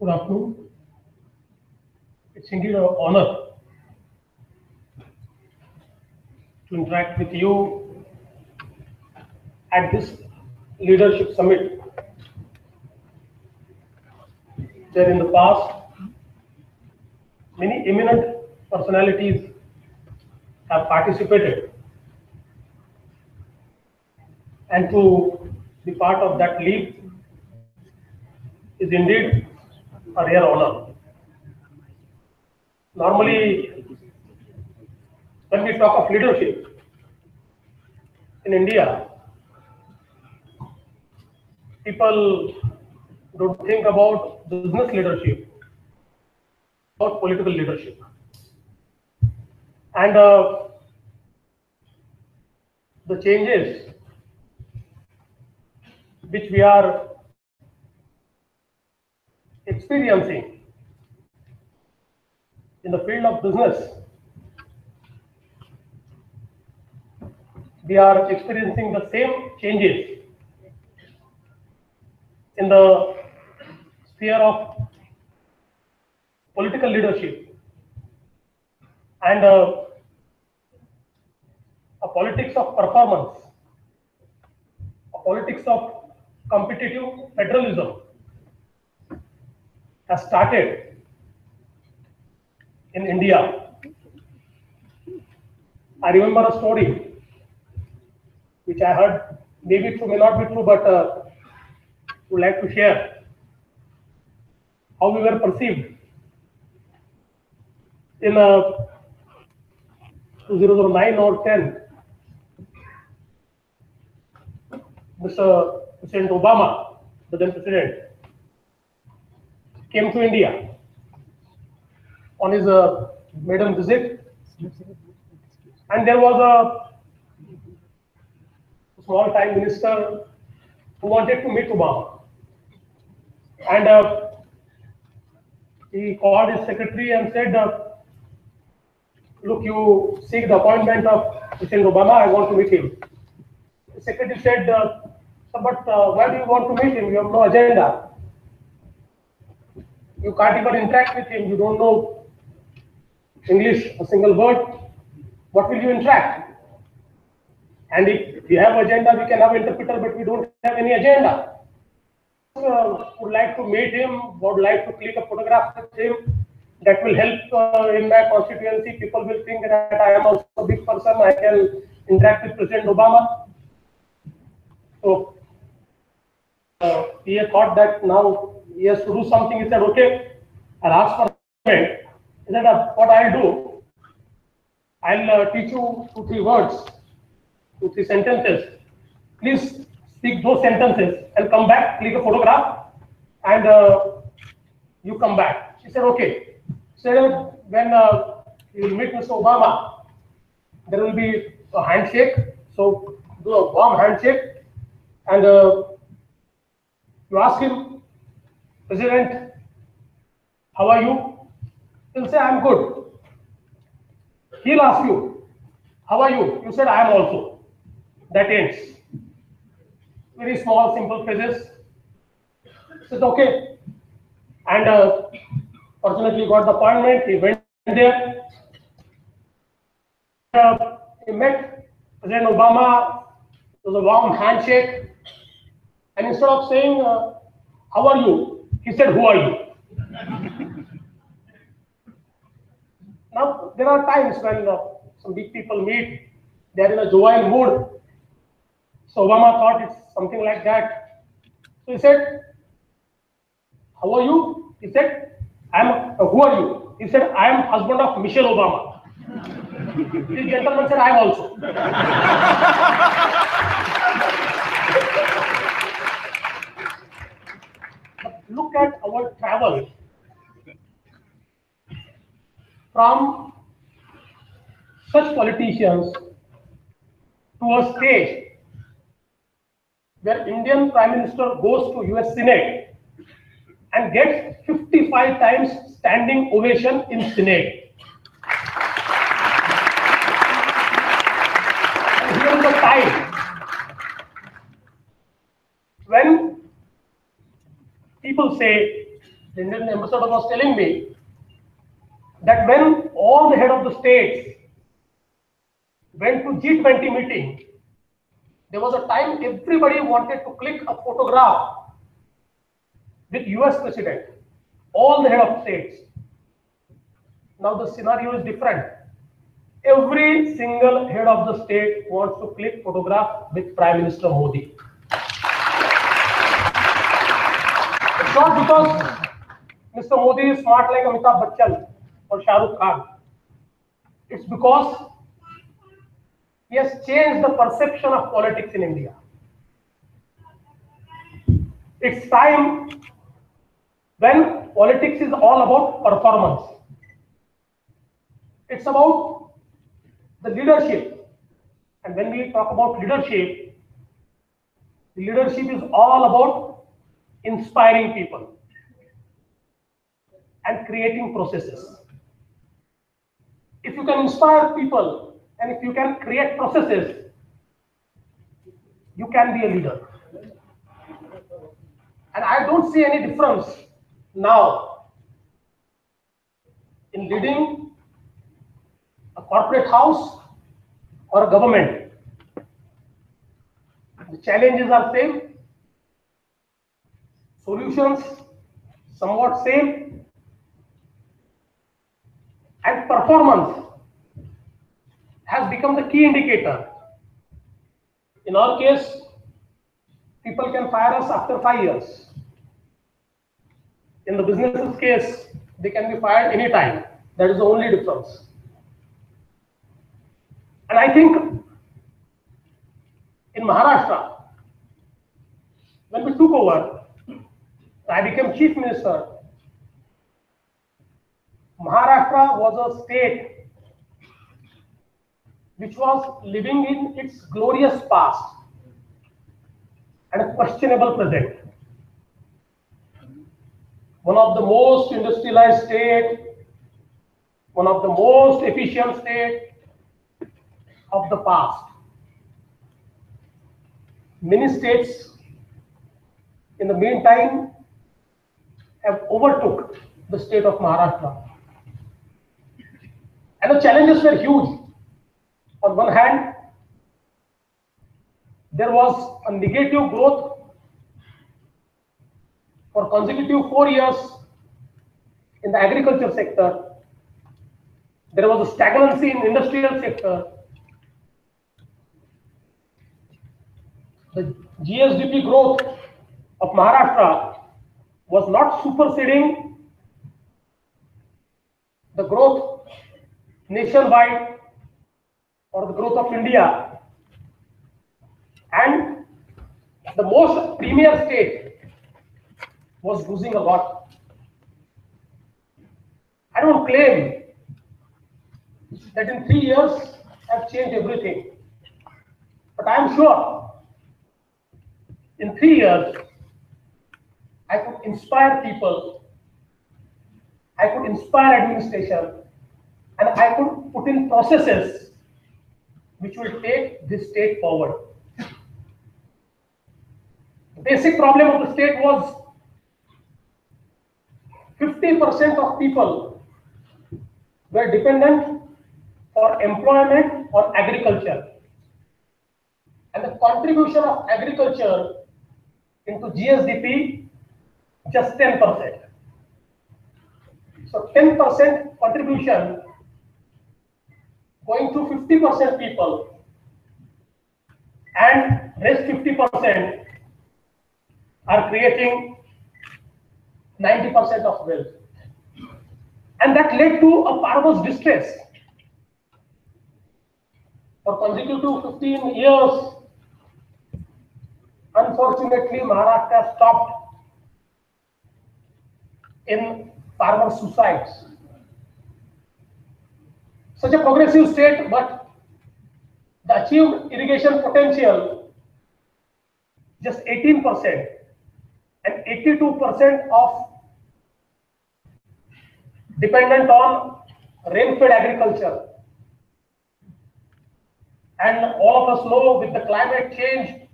Good afternoon. It's indeed an honor to interact with you at this leadership summit. Where in the past, many eminent personalities have participated, and to be part of that league is indeed a rare honor. Normally, when we talk of leadership in India, people don't think about business leadership, about political leadership. And the changes which we are experiencing in the field of business, we are experiencing the same changes in the sphere of political leadership and a politics of performance, a politics of competitive federalism has started in India. I remember a story which I heard, maybe true, may not be true, but would like to share how we were perceived in 2009 or 10. Mr. President Obama, the then president, came to India on his maiden visit, and there was a small-time minister who wanted to meet Obama, and he called his secretary and said, "Look, you seek the appointment of President Obama. I want to meet him." The secretary said, "But why do you want to meet him? You have no agenda. You can't even interact with him. You don't know English, a single word. What will you interact? And if we have agenda, we can have interpreter, but we don't have any agenda. Would like to meet him, would like to click a photograph with him. That will help in my constituency. People will think that I am also a big person. I can interact with President Obama." So he thought that now he has to do something. He said, "Okay, I'll ask for payment." He said, "What I'll do, I'll teach you 2-3 words, 2-3 sentences. Please speak those sentences and come back, click a photograph, and you come back." He said, "Okay." So when you will meet Mr. Obama, there will be a handshake. So do a warm handshake, and you ask him, "President, how are you?" He'll say, "I'm good." He'll ask you, "How are you?" You said, "I am also." That ends. Very small, simple phrases. He says, "Okay." And fortunately got the appointment. He went there. He met President Obama. It was a warm handshake. And instead of saying, "How are you?" he said, "Who are you?" Now, there are times when some big people meet, they are in a jovial mood. So Obama thought it's something like that. So he said, "How are you?" He said, "Who are you?" He said, "I am husband of Michelle Obama." The gentleman said, "I am also." But look at our travel from such politicians to a stage where Indian Prime Minister goes to US Senate and gets 55 times standing ovation in Senate. And here is the time when people say The Indian ambassador was telling me that when all the head of the states went to G20 meeting, there was a time everybody wanted to click a photograph with US president, all the head of states. Now the scenario is different. Every single head of the state wants to click photograph with Prime Minister Modi. It's not because Mr. Modi is smart like Amitabh Bachchan or Shah Rukh Khan. It's because he has changed the perception of politics in India. It's time when politics is all about performance. It's about the leadership. And when we talk about leadership, the leadership is all about inspiring people and creating processes. If you can inspire people and if you can create processes, you can be a leader. And I don't see any difference now in leading a corporate house or a government. The challenges are same, solutions somewhat same, and performance has become the key indicator. In our case, people can fire us after 5 years. In the business's case, they can be fired anytime. That is the only difference. And I think in Maharashtra, when we took over, I became chief minister. Maharashtra was a state which was living in its glorious past and a questionable present. One of the most industrialized state, one of the most efficient state of the past. Many states in the meantime have overtook the state of Maharashtra. And the challenges were huge. On one hand, there was a negative growth for consecutive 4 years in the agriculture sector. There was a stagnancy in industrial sector. The GSDP growth of Maharashtra was not superseding the growth nationwide or the growth of India. And the most premier state was losing a lot. I don't claim that in 3 years I've changed everything, but I am sure in 3 years I could inspire people, I could inspire administration, and I could put in processes which will take this state forward. The basic problem of the state was 50% of people were dependent for employment on agriculture. And the contribution of agriculture into GSDP, just 10%. So 10% contribution going to 50% people, and rest 50% are creating 90% of wealth. And that led to a farmer's distress. For consecutive 15 years, unfortunately, Maharashtra stopped in farmer suicides. Such a progressive state, but the achieved irrigation potential just 18%, and 82% of dependent on rain-fed agriculture. And all of us know with the climate change,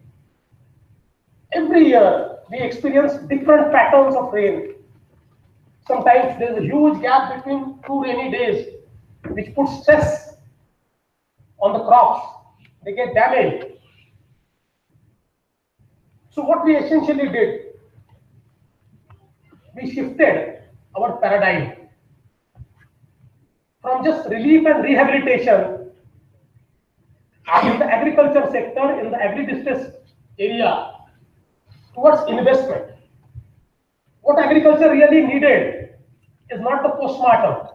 every year we experience different patterns of rain. Sometimes there is a huge gap between two rainy days, which puts stress on the crops. They get damaged. So what we essentially did, we shifted our paradigm from just relief and rehabilitation in the agriculture sector, in the agri-distress area, towards investment. What agriculture really needed is not the postmortem,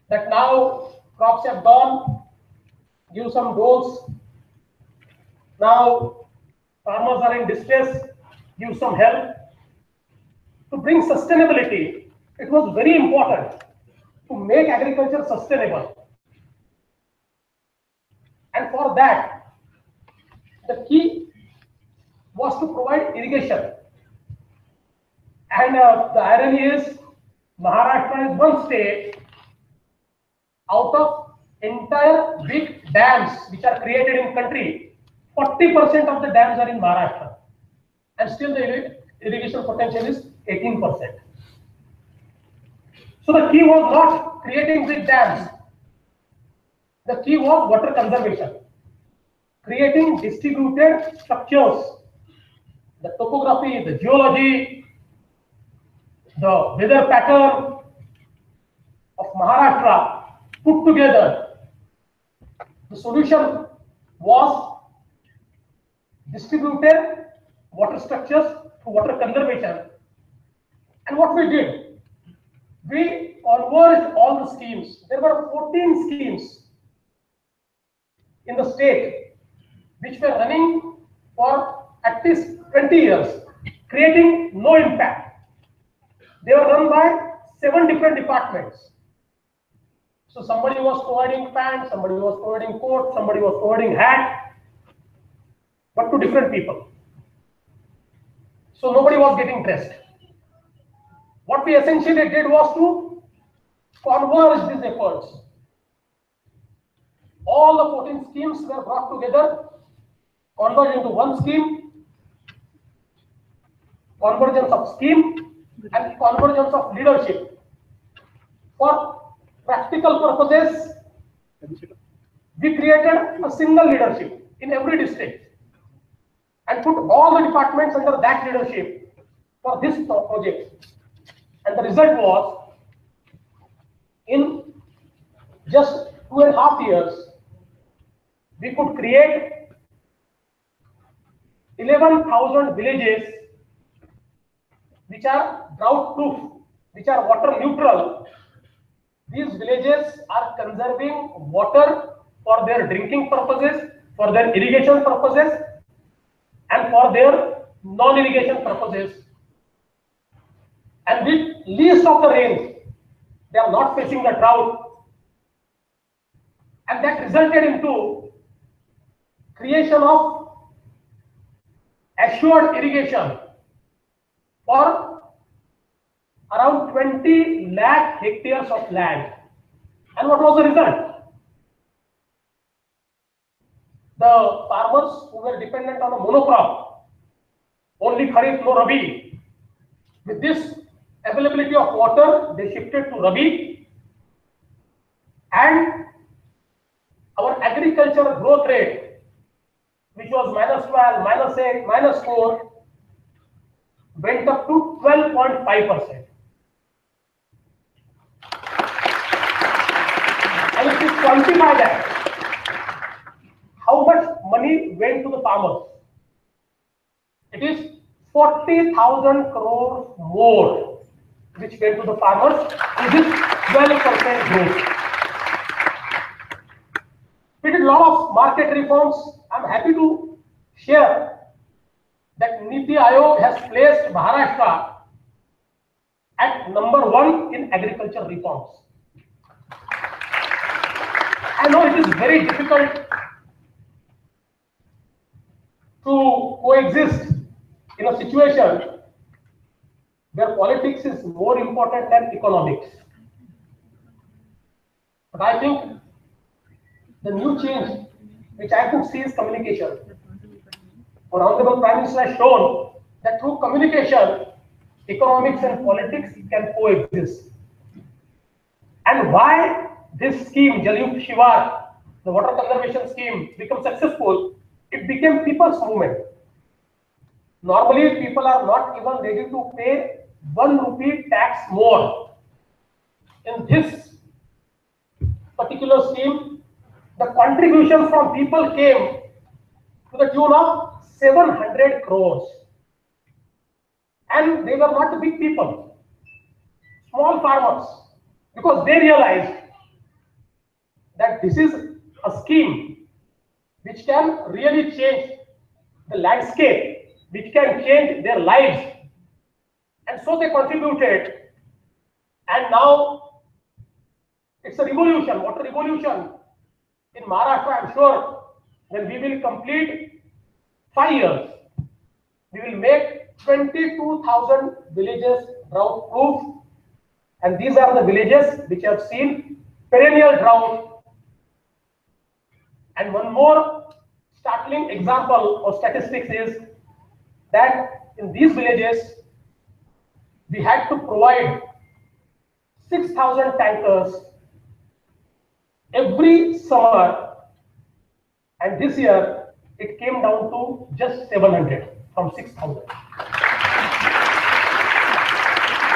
that now crops have gone, give some dose, now farmers are in distress, give some help. To bring sustainability, it was very important to make agriculture sustainable. And for that, the key was to provide irrigation. And the irony is, Maharashtra is one state out of entire big dams which are created in country, 40% of the dams are in Maharashtra. And still the irrigation potential is 18%. So the key was not creating big dams. The key was water conservation, creating distributed structures, the topography, the geology, the weather pattern of Maharashtra put together. The solution was distributed water structures through water conservation. And what we did, we converged all the schemes. There were 14 schemes in the state which were running for at least 20 years, creating no impact. They were run by 7 different departments. So somebody was providing pants, somebody was providing coat, somebody was providing hat, but to different people. So nobody was getting dressed. What we essentially did was to converge these efforts. All the 14 schemes were brought together, converged into one scheme, convergence of scheme and convergence of leadership. For practical purposes, we created a single leadership in every district and put all the departments under that leadership for this project. And the result was, in just 2.5 years, we could create 11,000 villages which are drought proof, which are water neutral. These villages are conserving water for their drinking purposes, for their irrigation purposes, and for their non-irrigation purposes. And with least of the rains, they are not facing the drought. And that resulted into creation of assured irrigation for around 20 lakh hectares of land. And what was the result? The farmers who were dependent on a monocrop, only Kharif, no Rabi, with this availability of water, they shifted to Rabi, and our agriculture growth rate, which was -12, -8, -4, went up to 12.5%. And if you quantify that, how much money went to the farmers? It is 40,000 crores more which went to the farmers in this 12% growth. We did a lot of market reforms. I'm happy to share that Niti Aayog has placed Maharashtra at #1 in agriculture reforms. I know it is very difficult to coexist in a situation where politics is more important than economics. But I think the new change which I could see is communication. Our Honorable Prime Minister has shown that through communication, economics and politics can coexist. And why this scheme, Jal Yukt Shivar, the water conservation scheme, became successful? It became people's movement. Normally, people are not even ready to pay 1 rupee tax more. In this particular scheme, the contributions from people came to the tune of 700 crores. And they were not big people, small farmers, because they realized that this is a scheme which can really change the landscape, which can change their lives. And so they contributed. And now it's a revolution, water revolution. In Maharashtra, I'm sure when we will complete 5 years, we will make 22,000 villages drought proof. And these are the villages which have seen perennial drought. And one more startling example of statistics is that in these villages, we had to provide 6,000 tankers every summer, and this year it came down to just 700 from 6,000.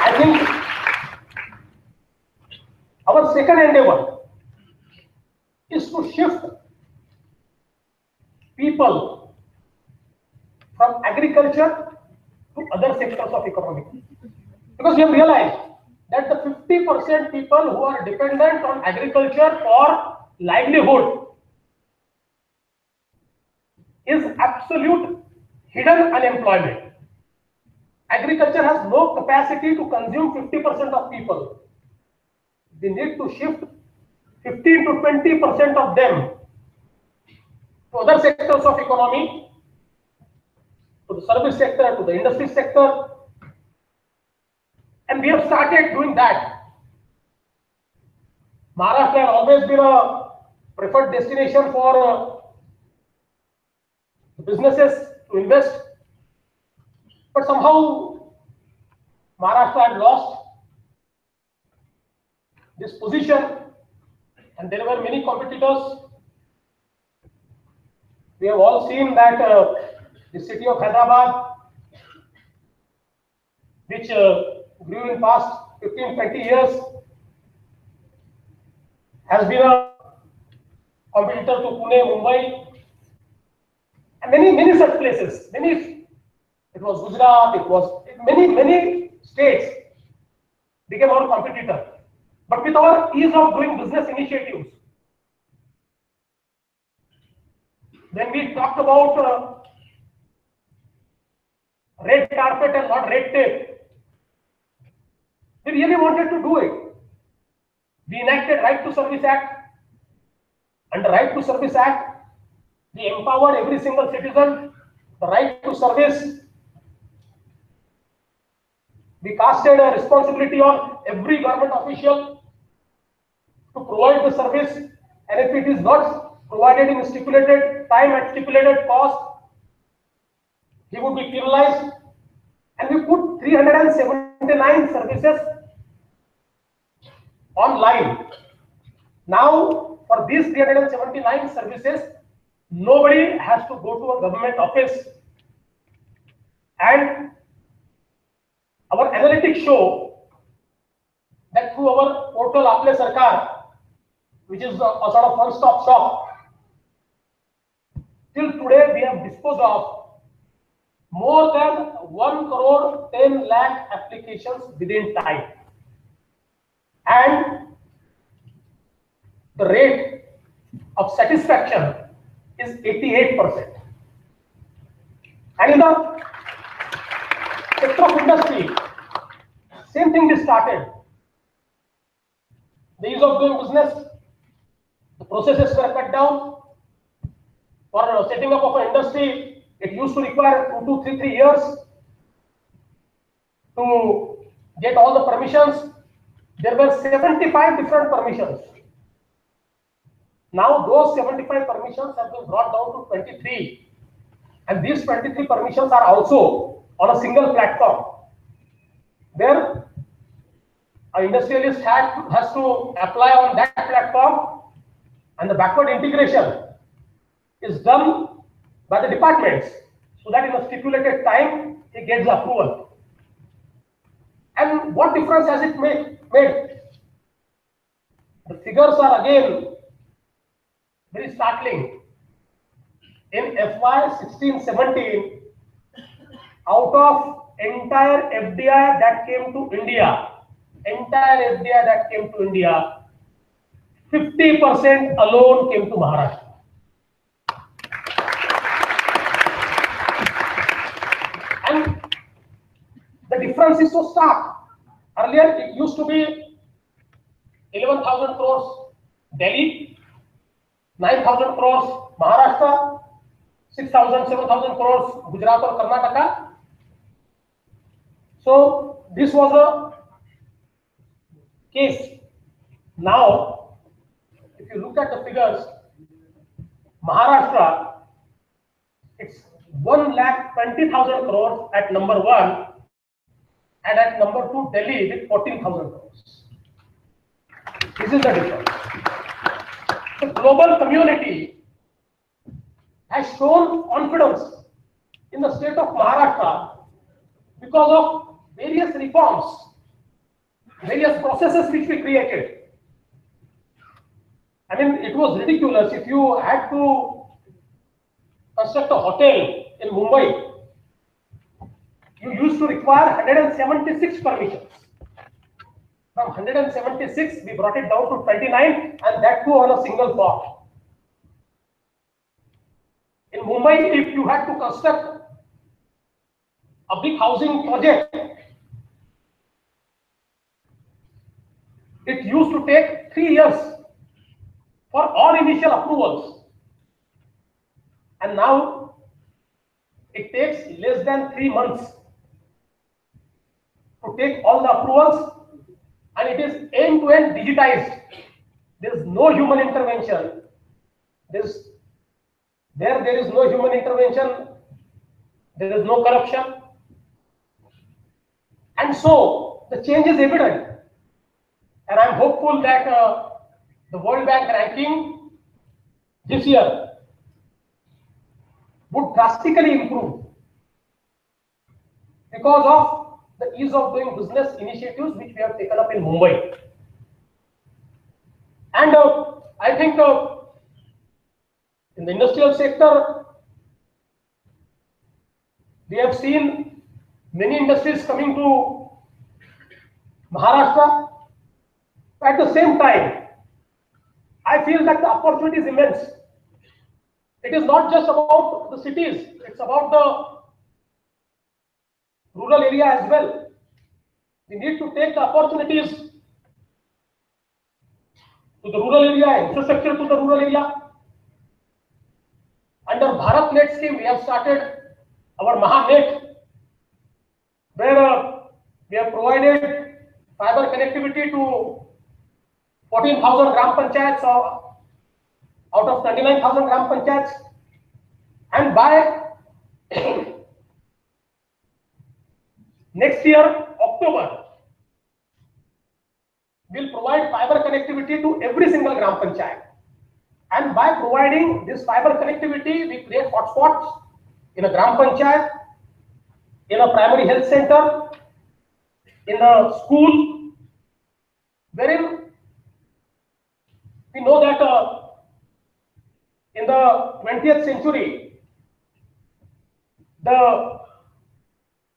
I think our second endeavor is to shift people from agriculture to other sectors of economy, because we have realized that the 50% people who are dependent on agriculture for livelihood is absolute hidden unemployment. Agriculture has no capacity to consume 50% of people. We need to shift 15 to 20% of them to other sectors of economy, to the service sector, to the industry sector. And we have started doing that. Maharashtra has always been a preferred destination for businesses to invest. But somehow Maharashtra had lost this position, and there were many competitors. We have all seen that the city of Hyderabad, which grew in past 15-20 years, has been a competitor to Pune, Mumbai, and many such places. It was Gujarat, it was many states became our competitor. But with our ease of doing business initiatives, when we talked about red carpet and not red tape, we really wanted to do it. We enacted Right to Service Act. Under Right to Service Act, we empowered every single citizen the right to service. We casted a responsibility on every government official to provide the service, and if it is not provided in stipulated time at stipulated cost, he would be penalized. And we put 379 services online. Now, for these 379 services, nobody has to go to a government office. And our analytics show that through our portal Aapne Sarkar, which is a sort of one-stop shop, till today we have disposed of more than 1 crore 10 lakh applications within time. And the rate of satisfaction is 88%. And in the sector of industry, same thing is started. The ease of doing business, the processes were cut down. For setting up of an industry, it used to require 2 to 3 years to get all the permissions. There were 75 different permissions. Now those 75 permissions have been brought down to 23. And these 23 permissions are also on a single platform. where an industrialist has to apply on that platform, and the backward integration is done by the departments, so that in a stipulated time he gets the approval. And what difference has it made? The figures are again very startling. In FY 16-17, out of entire FDI that came to India, 50% alone came to Maharashtra. And the difference is so stark. Earlier it used to be 11,000 crores Delhi, 9,000 crores Maharashtra, 6,000, 7,000 crores Gujarat or Karnataka. So this was a case. Now, if you look at the figures, Maharashtra, it's 1,20,000 crores at number 1, and at number 2 Delhi with 14,000 crores. This is the difference. The global community has shown confidence in the state of Maharashtra because of various reforms, various processes which we created. I mean, it was ridiculous. If you had to construct a hotel in Mumbai, you used to require 176 permissions. From 176, we brought it down to 29, and that too on a single form. In Mumbai, if you had to construct a big housing project, it used to take 3 years for all initial approvals, and now it takes less than 3 months to take all the approvals, and it is end-to-end digitized. There is no human intervention. There is no human intervention. There is no corruption, and so the change is evident. And I am hopeful that the World Bank ranking this year would drastically improve because of the ease of doing business initiatives which we have taken up in Mumbai. And I think in the industrial sector, we have seen many industries coming to Maharashtra. At the same time, I feel that the opportunity is immense. It is not just about the cities, it's about the rural area as well. We need to take the opportunities to the rural area, infrastructure to the rural area. Under BharatNet scheme, we have started our MahaNet, where we have provided fiber connectivity to 14,000 gram panchayats out of 29,000 gram panchayats, and by next year, October, we'll provide fiber connectivity to every single gram panchayat. And by providing this fiber connectivity, we create hotspots in a gram panchayat, in a primary health center, in a school, wherein we know that in the 20th century, the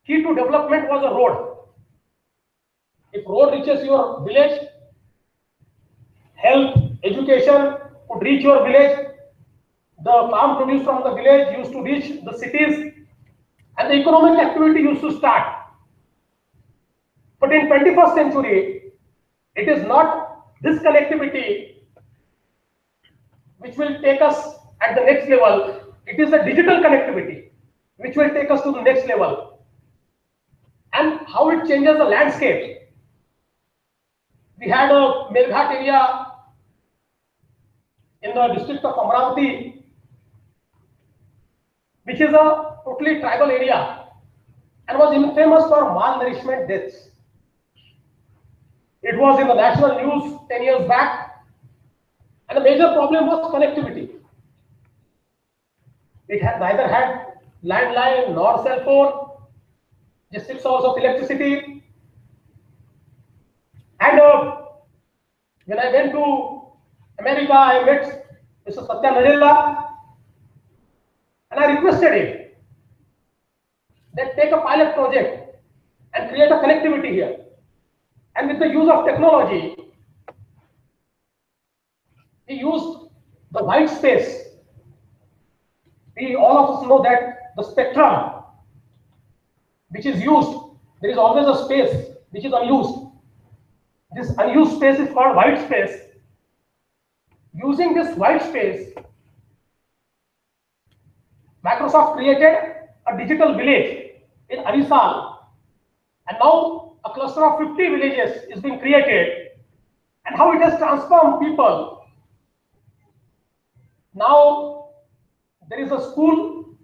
key to development was a road. If road reaches your village, health, education could reach your village, the farm produce from the village used to reach the cities, and the economic activity used to start. But in 21st century, it is not this connectivity which will take us at the next level. It is the digital connectivity which will take us to the next level. And how it changes the landscape. We had a Melghat area in the district of Amravati, which is a totally tribal area and was infamous for malnourishment deaths. It was in the national news 10 years back, and the major problem was connectivity. It had neither had landline nor cell phone, just 6 hours of electricity. And when I went to America, I met Mr. Satya Nadella, and I requested him that take a pilot project and create a connectivity here. And with the use of technology, he used the white space. We all of us know that the spectrum which is used, there is always a space which is unused. This unused space is called white space. Using this white space, Microsoft created a digital village in Arisal, and now a cluster of 50 villages is being created. And how it has transformed people. Now there is a school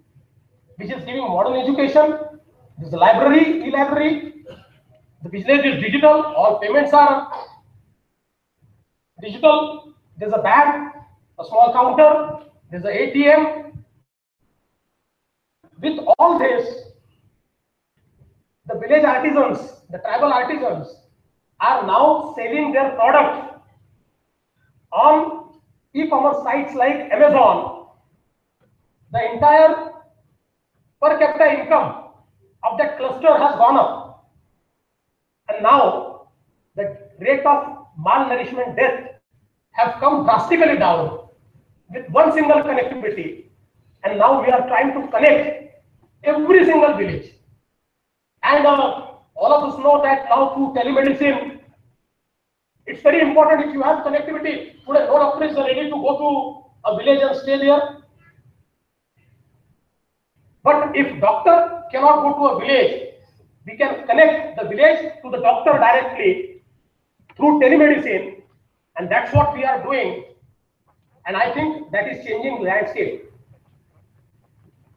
which is giving modern education. There is a library, e-library. The village is digital. All payments are digital. There is a bank, a small counter. There is an ATM. With all this, the village artisans, the tribal artisans, are now selling their product on e-commerce sites like Amazon. The entire per capita income of that cluster has gone up. And now the rate of malnourishment death have come drastically down with one single connectivity. And now we are trying to connect every single village. And all of us know that now through telemedicine, it's very important. If you have connectivity, today no doctor is ready to go to a village and stay there. But if doctor cannot go to a village, we can connect the village to the doctor directly through telemedicine, and that's what we are doing. And I think that is changing the landscape.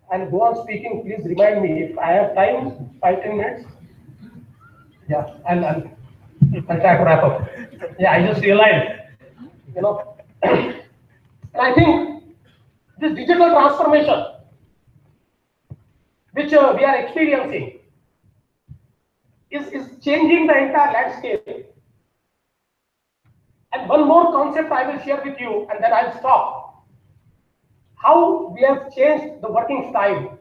I'll go on speaking. Please remind me if I have time, 5-10 minutes. Yeah, I'll try to wrap up. Yeah, I just realized, and I think this digital transformation which we are experiencing is changing the entire landscape. And one more concept I will share with you, and then I'll stop. How we have changed the working style.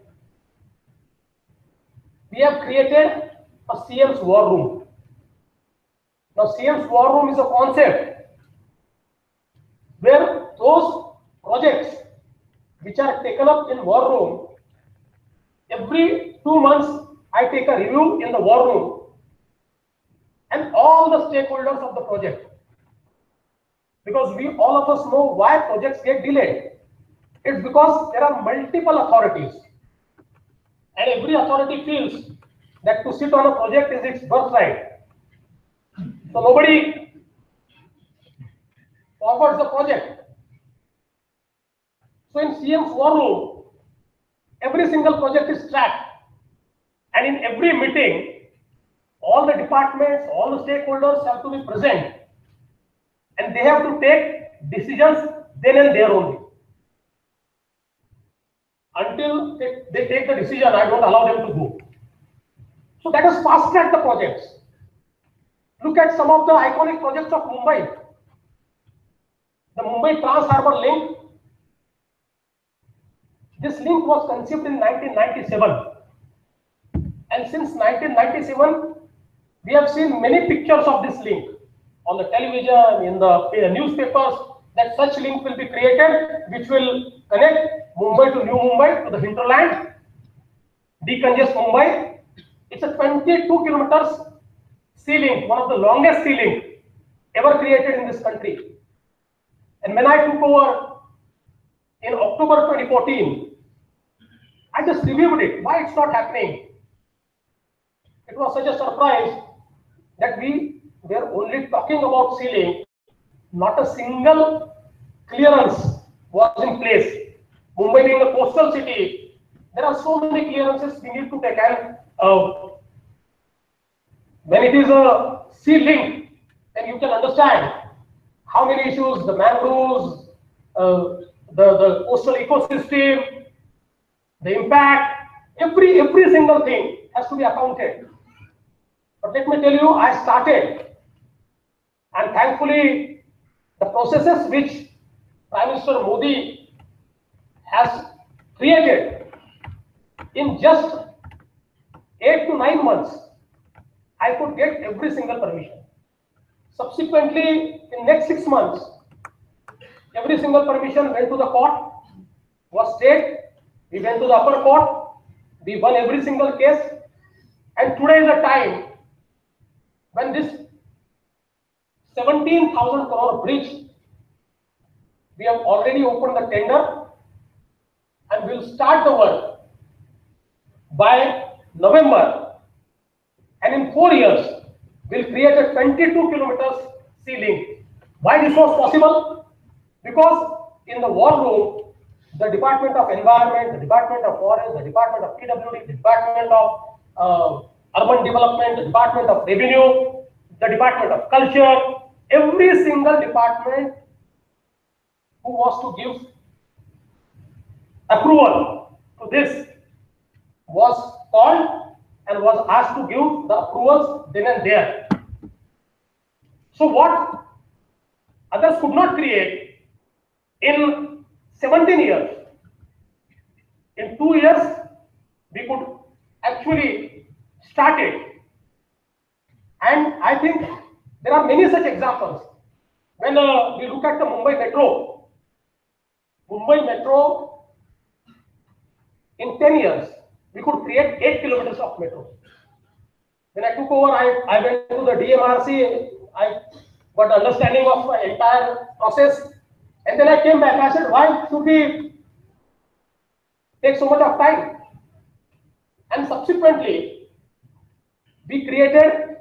We have created a CM's war room. Now, CM's war room is a concept where those projects which are taken up in war room, every 2 months I take a review in the war room and all the stakeholders of the project. Because we all of us know why projects get delayed. It's because there are multiple authorities, and every authority feels that to sit on a project is its birthright. So nobody forwards the project. So in CM's war room, every single project is tracked, and in every meeting, all the departments, all the stakeholders have to be present, and they have to take decisions then and there only. Until they take the decision, I don't allow them to go. So that has fast-tracked the projects. Look at some of the iconic projects of Mumbai. The Mumbai Trans-Harbour Link. This link was conceived in 1997. And since 1997, we have seen many pictures of this link on the television, in the newspapers, that such link will be created, which will connect Mumbai to New Mumbai to the hinterland, decongest Mumbai. It's a 22 kilometers sea link, one of the longest sea link ever created in this country. And when I took over in October 2014, I just reviewed it. Why it's not happening? It was such a surprise that we were only talking about sea link. Not a single clearance was in place. Mumbai being a coastal city, there are so many clearances we need to take. And when it is a sea link, then you can understand how many issues, the mangroves, the coastal ecosystem, the impact, every single thing has to be accounted. But let me tell you, I started, and thankfully the processes which Prime Minister Modi has created in just 8 to 9 months, I could get every single permission. Subsequently, in next 6 months, every single permission went to the court, was stayed, we went to the upper court, we won every single case, and today is a time when this 17,000 crore bridge, we have already opened the tender and we will start the work by November, and in 4 years we will create a 22 kilometers sea link. Why this was possible? Because in the war room, the Department of Environment, the Department of Forest, the Department of PWD, the Department of Urban Development, the Department of Revenue, the Department of Culture, every single department who was to give approval to this was called and was asked to give the approvals then and there. So what others could not create in 17 years, in 2 years we could actually start it. And I think there are many such examples. When we look at the Mumbai Metro, in 10 years, we could create 8 kilometers of metro. When I took over, I went to the DMRC, I got understanding of the entire process, and then I came back. I said, why should we take so much of time? And subsequently, we created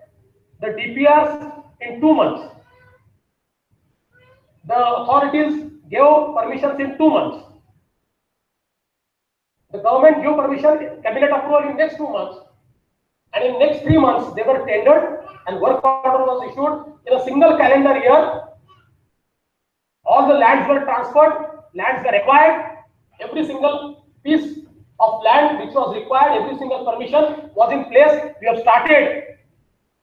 the DPRs in 2 months. The authorities gave permissions in 2 months. The government gave permission, cabinet approval in next 2 months. And in next 3 months, they were tendered and work order was issued. In a single calendar year, all the lands were transferred, lands were acquired, every single piece of land which was required, every single permission was in place. We have started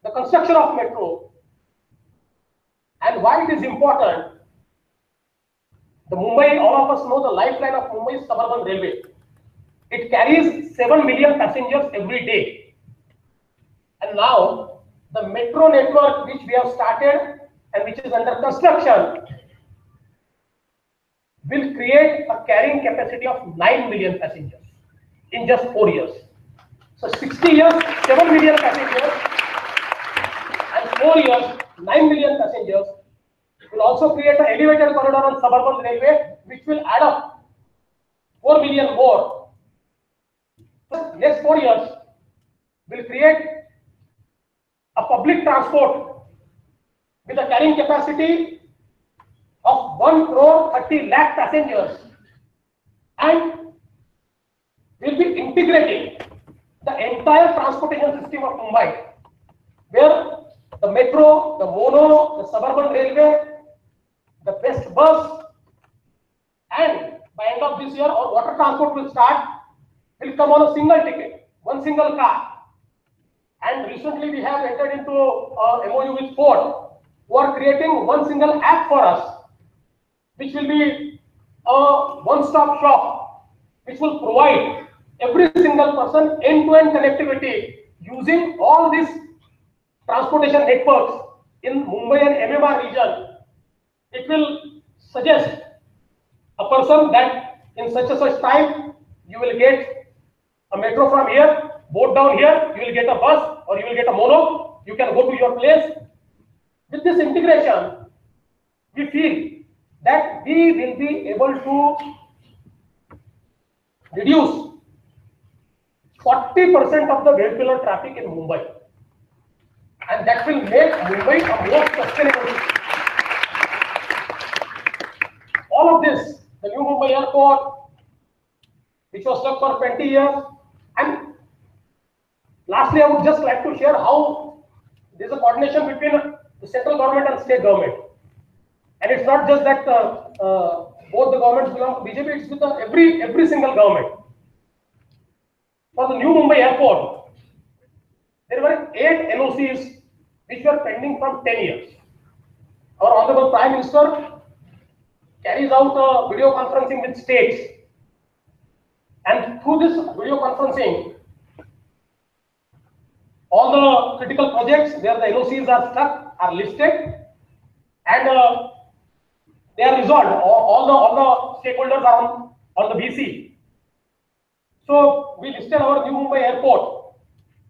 the construction of metro. And why it is important, the Mumbai, all of us know the lifeline of Mumbai is suburban railway. It carries 7 million passengers every day. And now the metro network which we have started and which is under construction will create a carrying capacity of 9 million passengers in just 4 years. So 60 years, 7 million passengers, and 4 years, 9 million passengers. Will also create an elevated corridor on suburban railway, which will add up 4 million more. Next 4 years, will create a public transport with a carrying capacity of 1 crore 30 lakh passengers, and will be integrating the entire transportation system of Mumbai, where the metro, the mono, the suburban railway, the best bus, and by end of this year, our water transport will start, will come on a single ticket, one single car. And recently we have entered into a MOU with Ford, who are creating one single app for us, which will be a one-stop shop, which will provide every single person end-to-end connectivity using all these transportation networks in Mumbai and MMR region. It will suggest a person that in such and such time you will get a metro from here, boat down here, you will get a bus or you will get a mono, you can go to your place. With this integration, we feel that we will be able to reduce 40% of the vehicular traffic in Mumbai, and that will make Mumbai a more sustainable city. All of this, the new Mumbai airport, which was stuck for 20 years, and lastly, I would just like to share how there is a coordination between the central government and state government. And it's not just that both the governments belong to BJP, it's with every single government. For the new Mumbai airport, there were 8 NOCs which were pending from 10 years. Our Honorable Prime Minister carries out video conferencing with states. And through this video conferencing, all the critical projects where the NOCs are stuck are listed, and they are resolved. All the stakeholders are on the BC. So we listed our new Mumbai airport,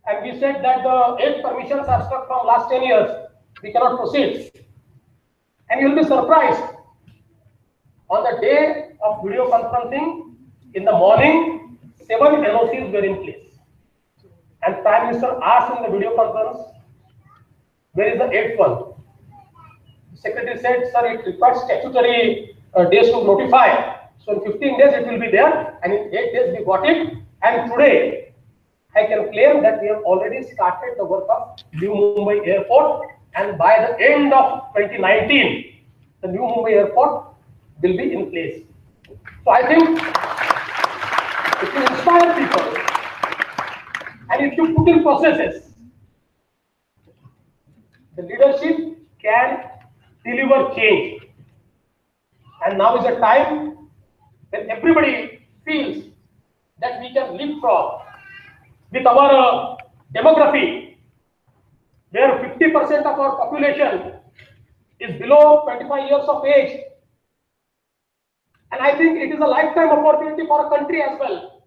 and we said that the 8 permissions are stuck from last 10 years. We cannot proceed. And you will be surprised. On the day of video conferencing, in the morning, 7 NOCs were in place. And Prime Minister asked in the video conference, where is the 8th one? The Secretary said, sir, it requires statutory days to notify. So in 15 days it will be there, and in 8 days we got it. And today, I can claim that we have already started the work of New Mumbai Airport, and by the end of 2019, the New Mumbai Airport will be in place. So I think if you inspire people, and if you put in processes, the leadership can deliver change. And now is a time when everybody feels that we can leapfrog with our demography, where 50% of our population is below 25 years of age. And I think it is a lifetime opportunity for a country as well.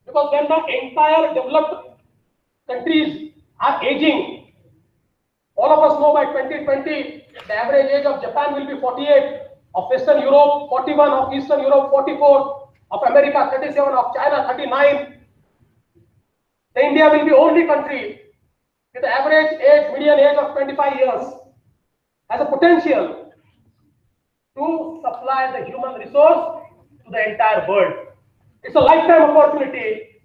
Because when the entire developed countries are aging, all of us know by 2020, the average age of Japan will be 48, of Western Europe 41, of Eastern Europe 44, of America 37, of China 39. The India will be only country with the average age, median age of 25 years, has a potential to supply the human resource to the entire world. It's a lifetime opportunity,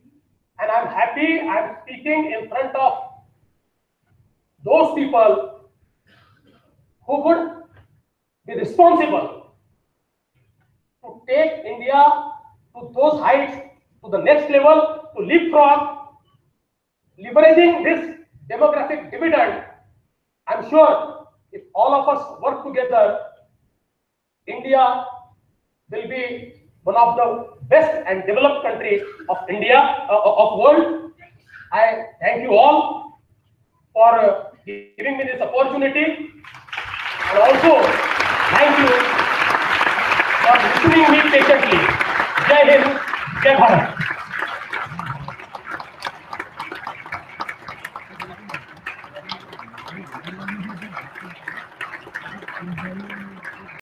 and I'm happy I'm speaking in front of those people who would be responsible to take India to those heights, to the next level, to leapfrog, leveraging this demographic dividend. I'm sure if all of us work together, India will be one of the best and developed countries of world. I thank you all for giving me this opportunity, and also thank you for listening me patiently. Jai Hind, Jai Bharat.